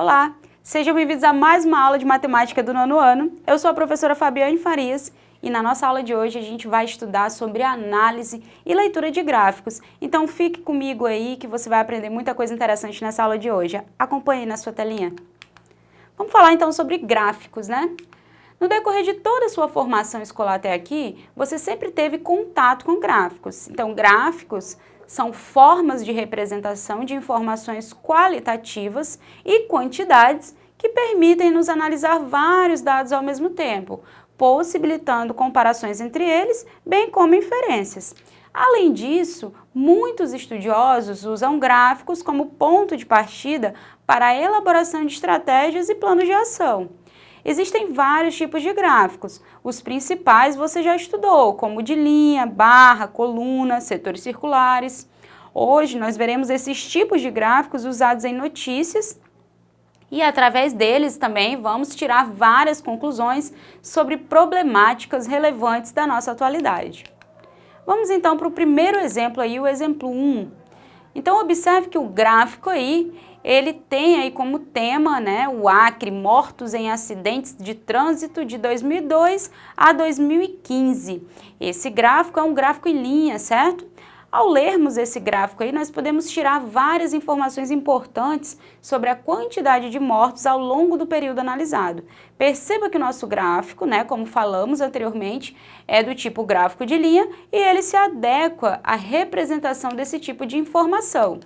Olá, sejam bem-vindos a mais uma aula de matemática do nono ano. Eu sou a professora Fabiane Farias e na nossa aula de hoje a gente vai estudar sobre análise e leitura de gráficos. Então fique comigo aí que você vai aprender muita coisa interessante nessa aula de hoje. Acompanhe na sua telinha. Vamos falar então sobre gráficos, né? No decorrer de toda a sua formação escolar até aqui, você sempre teve contato com gráficos. Então, gráficos são formas de representação de informações qualitativas e quantidades que permitem nos analisar vários dados ao mesmo tempo, possibilitando comparações entre eles, bem como inferências. Além disso, muitos estudiosos usam gráficos como ponto de partida para a elaboração de estratégias e planos de ação. Existem vários tipos de gráficos. Os principais você já estudou, como de linha, barra, coluna, setores circulares. Hoje nós veremos esses tipos de gráficos usados em notícias e através deles também vamos tirar várias conclusões sobre problemáticas relevantes da nossa atualidade. Vamos então para o primeiro exemplo aí, o exemplo 1. Então observe que o gráfico aí, ele tem aí como tema, né, o Acre, mortos em acidentes de trânsito de 2002 a 2015. Esse gráfico é um gráfico em linha, certo? Ao lermos esse gráfico aí, nós podemos tirar várias informações importantes sobre a quantidade de mortos ao longo do período analisado. Perceba que o nosso gráfico, né, como falamos anteriormente, é do tipo gráfico de linha e ele se adequa à representação desse tipo de informação.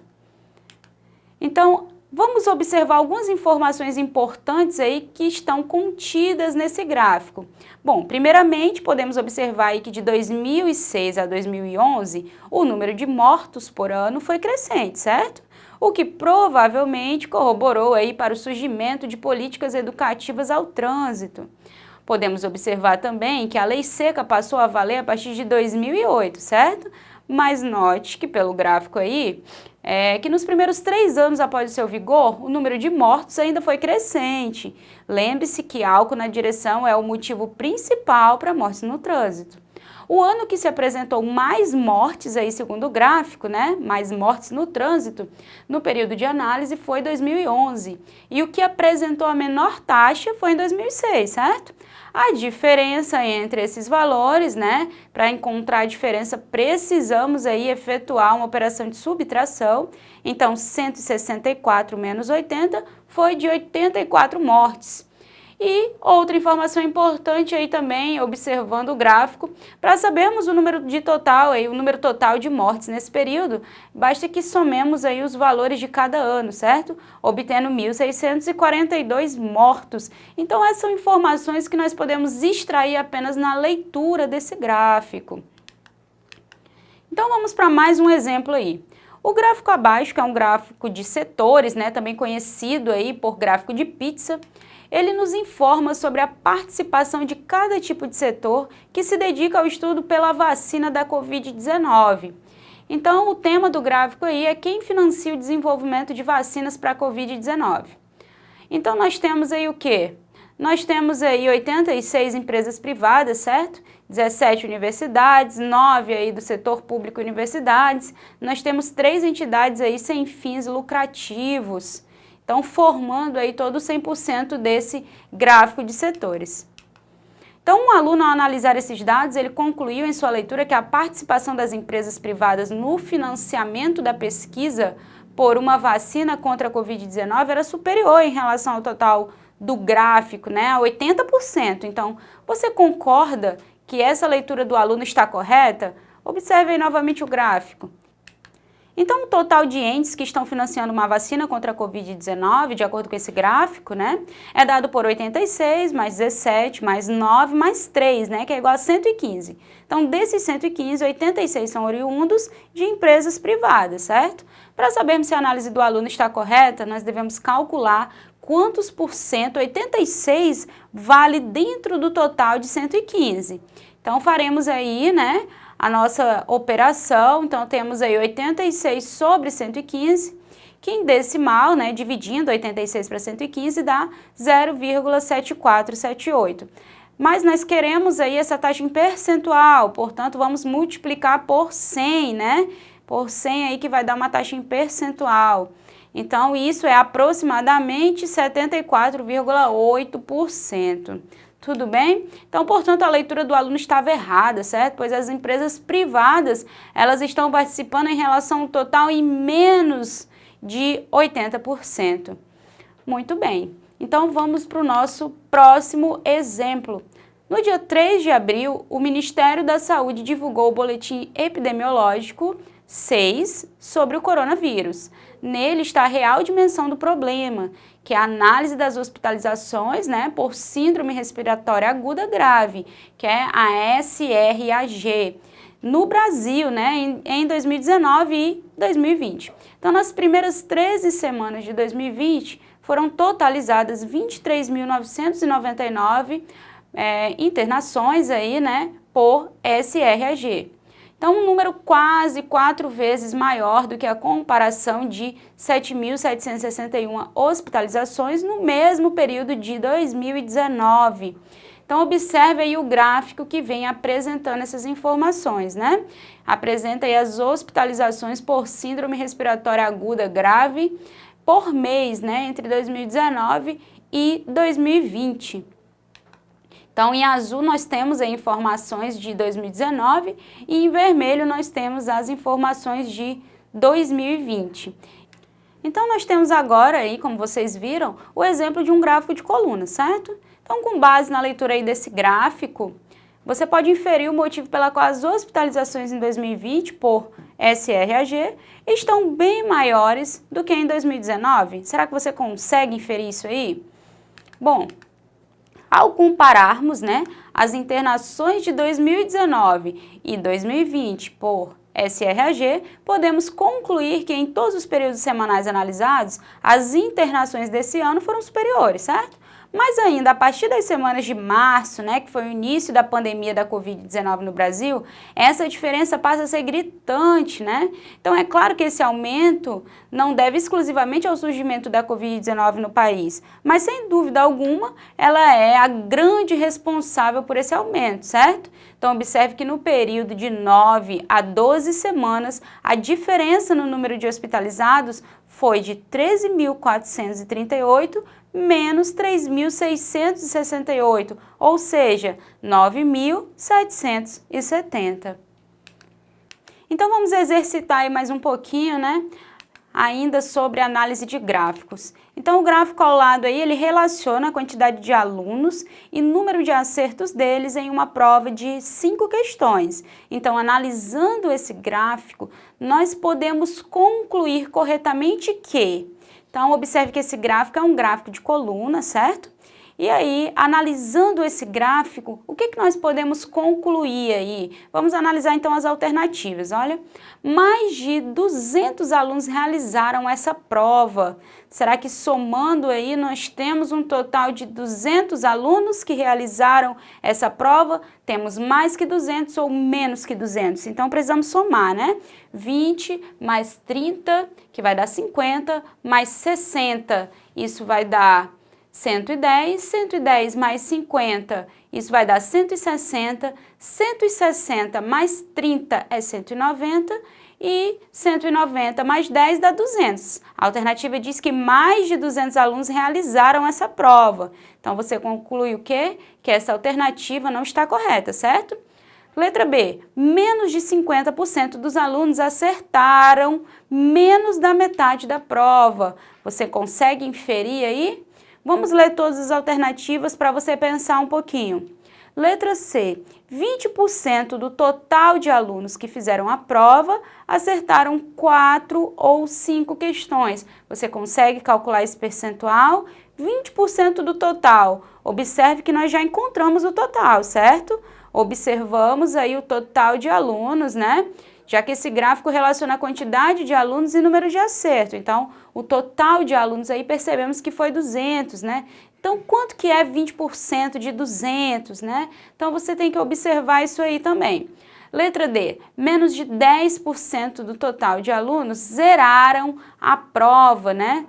Então, vamos observar algumas informações importantes aí que estão contidas nesse gráfico. Bom, primeiramente, podemos observar aí que de 2006 a 2011, o número de mortos por ano foi crescente, certo? O que provavelmente corroborou aí para o surgimento de políticas educativas ao trânsito. Podemos observar também que a lei seca passou a valer a partir de 2008, certo? Mas note que pelo gráfico aí, que nos primeiros 3 anos após o seu vigor, o número de mortos ainda foi crescente. Lembre-se que álcool na direção é o motivo principal para mortes no trânsito. O ano que se apresentou mais mortes aí, segundo o gráfico, né, mais mortes no trânsito, no período de análise foi 2011. E o que apresentou a menor taxa foi em 2006, certo? A diferença entre esses valores, né, para encontrar a diferença, precisamos aí efetuar uma operação de subtração. Então, 164 menos 80 foi de 84 mortes. E outra informação importante aí também, observando o gráfico, para sabermos o número total de mortes nesse período, basta que somemos aí os valores de cada ano, certo? Obtendo 1.642 mortos. Então essas são informações que nós podemos extrair apenas na leitura desse gráfico. Então vamos para mais um exemplo aí. O gráfico abaixo, que é um gráfico de setores, né, também conhecido aí por gráfico de pizza, ele nos informa sobre a participação de cada tipo de setor que se dedica ao estudo pela vacina da Covid-19. Então, o tema do gráfico aí é quem financia o desenvolvimento de vacinas para a Covid-19. Então, nós temos aí o quê? Nós temos aí 86 empresas privadas, certo? 17 universidades, 9 aí do setor público universidades. Nós temos 3 entidades aí sem fins lucrativos. Então, formando aí todo 100% desse gráfico de setores. Então, um aluno, ao analisar esses dados, ele concluiu em sua leitura que a participação das empresas privadas no financiamento da pesquisa por uma vacina contra a Covid-19 era superior em relação ao total do gráfico, né, a 80%. Então, você concorda que essa leitura do aluno está correta? Observe aí novamente o gráfico. Então, o total de entes que estão financiando uma vacina contra a Covid-19, de acordo com esse gráfico, né, é dado por 86, mais 17, mais 9, mais 3, né, que é igual a 115. Então, desses 115, 86 são oriundos de empresas privadas, certo? Para sabermos se a análise do aluno está correta, nós devemos calcular quantos por cento 86 vale dentro do total de 115. Então, faremos aí, né, a nossa operação. Então, temos aí 86 sobre 115, que em decimal, né, dividindo 86 para 115, dá 0,7478. Mas nós queremos aí essa taxa em percentual, portanto, vamos multiplicar por 100, né? Por 100 aí que vai dar uma taxa em percentual. Então, isso é aproximadamente 74,8%. Tudo bem? Então, portanto, a leitura do aluno estava errada, certo? Pois as empresas privadas, elas estão participando em relação ao total em menos de 80%. Muito bem. Então, vamos para o nosso próximo exemplo. No dia 3 de abril, o Ministério da Saúde divulgou o Boletim Epidemiológico 6 sobre o coronavírus. Nele está a real dimensão do problema, que é a análise das hospitalizações, né, por síndrome respiratória aguda grave, que é a SRAG, no Brasil, né, em 2019 e 2020. Então, nas primeiras 13 semanas de 2020, foram totalizadas 23.999 internações aí, né, por SRAG. Então, um número quase 4 vezes maior do que a comparação de 7.761 hospitalizações no mesmo período de 2019. Então, observe aí o gráfico que vem apresentando essas informações, né? Apresenta aí as hospitalizações por síndrome respiratória aguda grave por mês, né, entre 2019 e 2020. Então, em azul nós temos as informações de 2019 e em vermelho nós temos as informações de 2020. Então, nós temos agora aí, como vocês viram, o exemplo de um gráfico de coluna, certo? Então, com base na leitura aí desse gráfico, você pode inferir o motivo pela qual as hospitalizações em 2020 por SRAG estão bem maiores do que em 2019. Será que você consegue inferir isso aí? Bom, ao compararmos, né, as internações de 2019 e 2020 por SRAG, podemos concluir que em todos os períodos semanais analisados, as internações desse ano foram superiores, certo? Mas ainda, a partir das semanas de março, né, que foi o início da pandemia da Covid-19 no Brasil, essa diferença passa a ser gritante, né? Então, é claro que esse aumento não deve exclusivamente ao surgimento da Covid-19 no país, mas, sem dúvida alguma, ela é a grande responsável por esse aumento, certo? Então, observe que no período de 9 a 12 semanas, a diferença no número de hospitalizados foi de 13.438 menos 3.668, ou seja, 9.770. Então, vamos exercitar aí mais um pouquinho, né? Ainda sobre análise de gráficos. Então, o gráfico ao lado aí, ele relaciona a quantidade de alunos e número de acertos deles em uma prova de 5 questões. Então, analisando esse gráfico, nós podemos concluir corretamente que... Então, observe que esse gráfico é um gráfico de coluna, certo? E aí, analisando esse gráfico, o que nós podemos concluir aí? Vamos analisar então as alternativas, olha. Mais de 200 alunos realizaram essa prova. Será que somando aí nós temos um total de 200 alunos que realizaram essa prova? Temos mais que 200 ou menos que 200? Então precisamos somar, né? 20 mais 30, que vai dar 50, mais 60, isso vai dar 110, 110 mais 50, isso vai dar 160, 160 mais 30 é 190 e 190 mais 10 dá 200. A alternativa diz que mais de 200 alunos realizaram essa prova. Então, você conclui o quê? Que essa alternativa não está correta, certo? Letra B, menos de 50% dos alunos acertaram menos da metade da prova. Você consegue inferir aí? Vamos ler todas as alternativas para você pensar um pouquinho. Letra C, 20% do total de alunos que fizeram a prova acertaram 4 ou 5 questões. Você consegue calcular esse percentual? 20% do total. Observe que nós já encontramos o total, certo? Observamos aí o total de alunos, né? Já que esse gráfico relaciona a quantidade de alunos e número de acerto. Então, o total de alunos aí percebemos que foi 200, né? Então, quanto que é 20% de 200, né? Então, você tem que observar isso aí também. Letra D, menos de 10% do total de alunos zeraram a prova, né?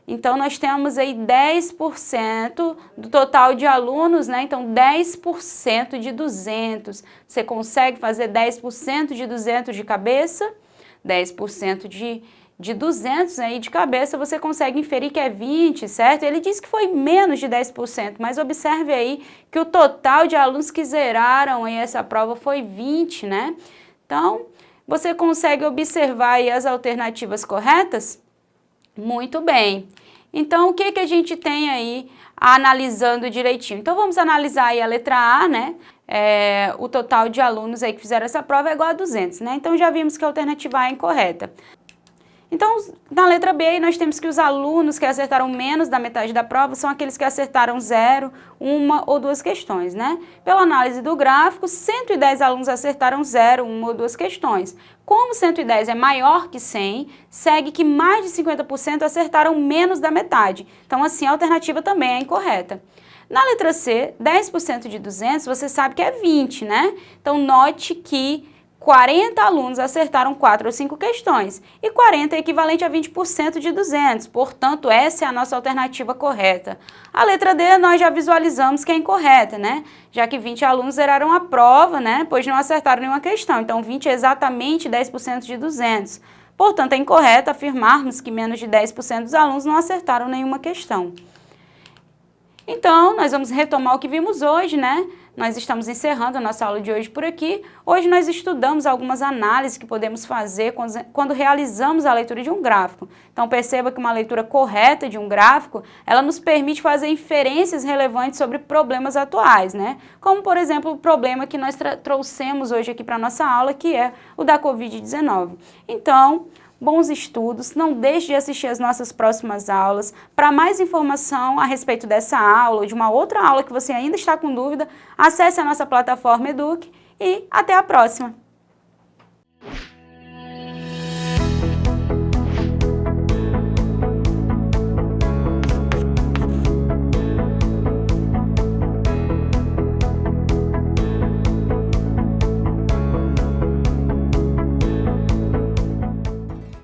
Então, nós temos aí 10% do total de alunos, né? Então, 10% de 200. Você consegue fazer 10% de 200 de cabeça? 10% de 200 aí de cabeça, você consegue inferir que é 20, certo? Ele disse que foi menos de 10%, mas observe aí que o total de alunos que zeraram aí essa prova foi 20, né? Então, você consegue observar aí as alternativas corretas? Muito bem. Então, o que a gente tem aí analisando direitinho? Então, vamos analisar aí a letra A, né? O total de alunos aí que fizeram essa prova é igual a 200, né? Então, já vimos que a alternativa A é incorreta. Então, na letra B, nós temos que os alunos que acertaram menos da metade da prova são aqueles que acertaram 0, 1 ou 2 questões, né? Pela análise do gráfico, 110 alunos acertaram 0, 1 ou 2 questões. Como 110 é maior que 100, segue que mais de 50% acertaram menos da metade. Então, assim, a alternativa também é incorreta. Na letra C, 10% de 200, você sabe que é 20, né? Então, note que 40 alunos acertaram 4 ou 5 questões e 40 é equivalente a 20% de 200, portanto, essa é a nossa alternativa correta. A letra D nós já visualizamos que é incorreta, né? Já que 20 alunos zeraram a prova, né? Pois não acertaram nenhuma questão, então 20 é exatamente 10% de 200. Portanto, é incorreto afirmarmos que menos de 10% dos alunos não acertaram nenhuma questão. Então, nós vamos retomar o que vimos hoje, né? Nós estamos encerrando a nossa aula de hoje por aqui. Hoje nós estudamos algumas análises que podemos fazer quando realizamos a leitura de um gráfico. Então perceba que uma leitura correta de um gráfico, ela nos permite fazer inferências relevantes sobre problemas atuais, né? Como, por exemplo, o problema que nós trouxemos hoje aqui para a nossa aula, que é o da Covid-19. Então, bons estudos, não deixe de assistir as nossas próximas aulas. Para mais informação a respeito dessa aula ou de uma outra aula que você ainda está com dúvida, acesse a nossa plataforma Eduque e até a próxima!